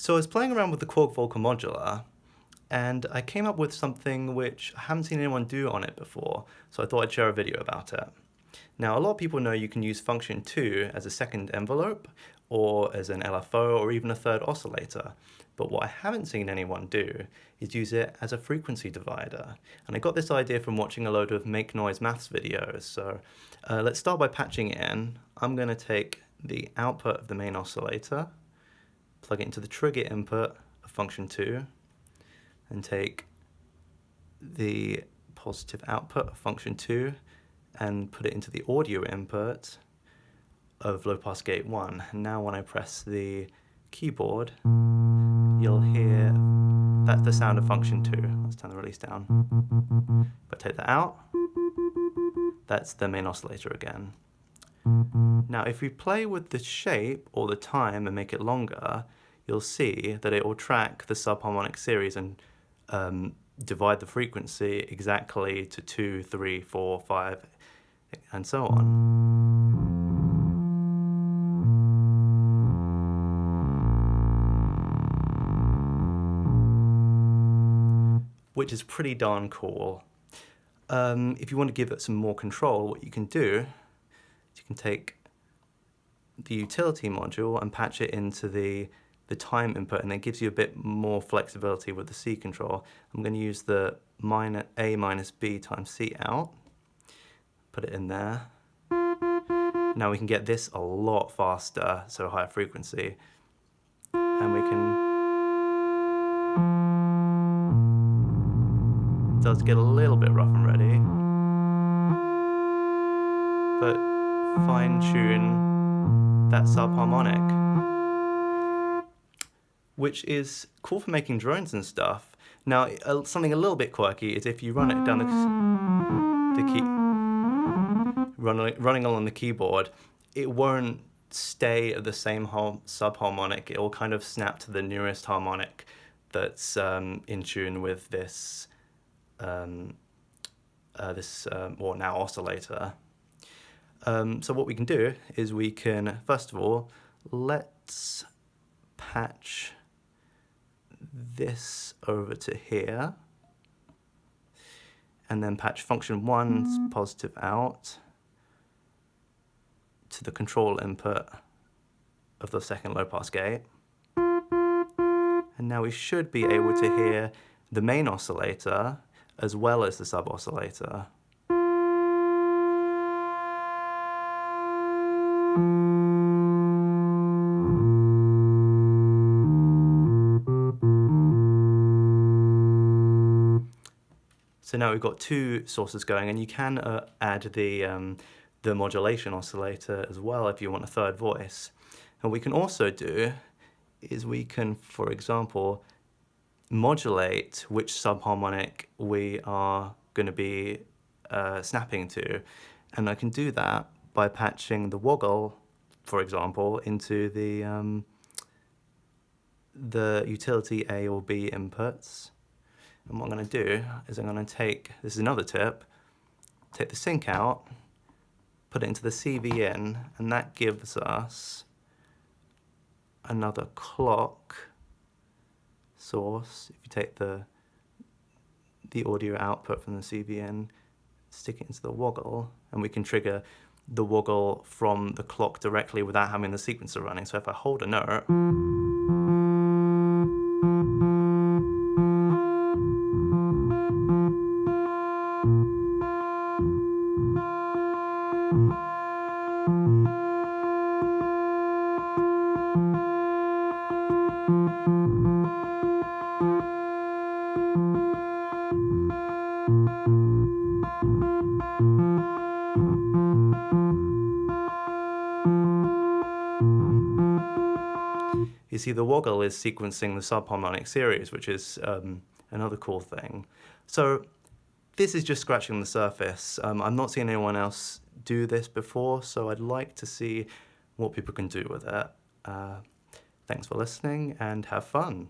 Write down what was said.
So I was playing around with the KORG Volca Modular, and I came up with something which I haven't seen anyone do on it before, so I thought I'd share a video about it. Now, a lot of people know you can use function 2 as a second envelope, or as an LFO, or even a third oscillator. But what I haven't seen anyone do is use it as a frequency divider. And I got this idea from watching a load of make noise maths videos. So let's start by patching it in. I'm going to take the output of the main oscillator, plug it into the trigger input of function 2, and take the positive output of function 2 and put it into the audio input of low pass gate 1. And now when I press the keyboard, you'll hear that's the sound of function 2. Let's turn the release down. But take that out, that's the main oscillator again. Now if we play with the shape or the time and make it longer, you'll see that it will track the sub-harmonic series and divide the frequency exactly to 2, 3, 4, 5, and so on. Which is pretty darn cool. If you want to give it some more control, what you can do is you can take the utility module and patch it into the time input, and it gives you a bit more flexibility with the C control. I'm going to use the A minus B times C out, put it in there. Now we can get this a lot faster, so higher frequency, and we can. It does get a little bit rough and ready, but fine tune that sub-harmonic, which is cool for making drones and stuff. Now, something a little bit quirky is if you run it down running along the keyboard, it won't stay at the same sub-harmonic. It will kind of snap to the nearest harmonic that's in tune with this or now oscillator. So what we can do is we can, first of all, let's patch this over to here, and then patch function 1's positive out to the control input of the second low pass gate. And now we should be able to hear the main oscillator as well as the sub-oscillator. So now we've got two sources going, and you can add the modulation oscillator as well if you want a third voice. And what we can also do is we can, for example, modulate which sub-harmonic we are going to be snapping to. And I can do that by patching the woggle, for example, into the utility A or B inputs. And what I'm going to do is I'm going to take, this is another tip, take the sync out, put it into the CV in, and that gives us another clock source. If you take the audio output from the CV in, stick it into the woggle, and we can trigger the woggle from the clock directly without having the sequencer running. So if I hold a note, you see the woggle is sequencing the sub-harmonic series, which is another cool thing. So this is just scratching the surface. I'm not seeing anyone else do this before, so I'd like to see what people can do with it. Thanks for listening and have fun.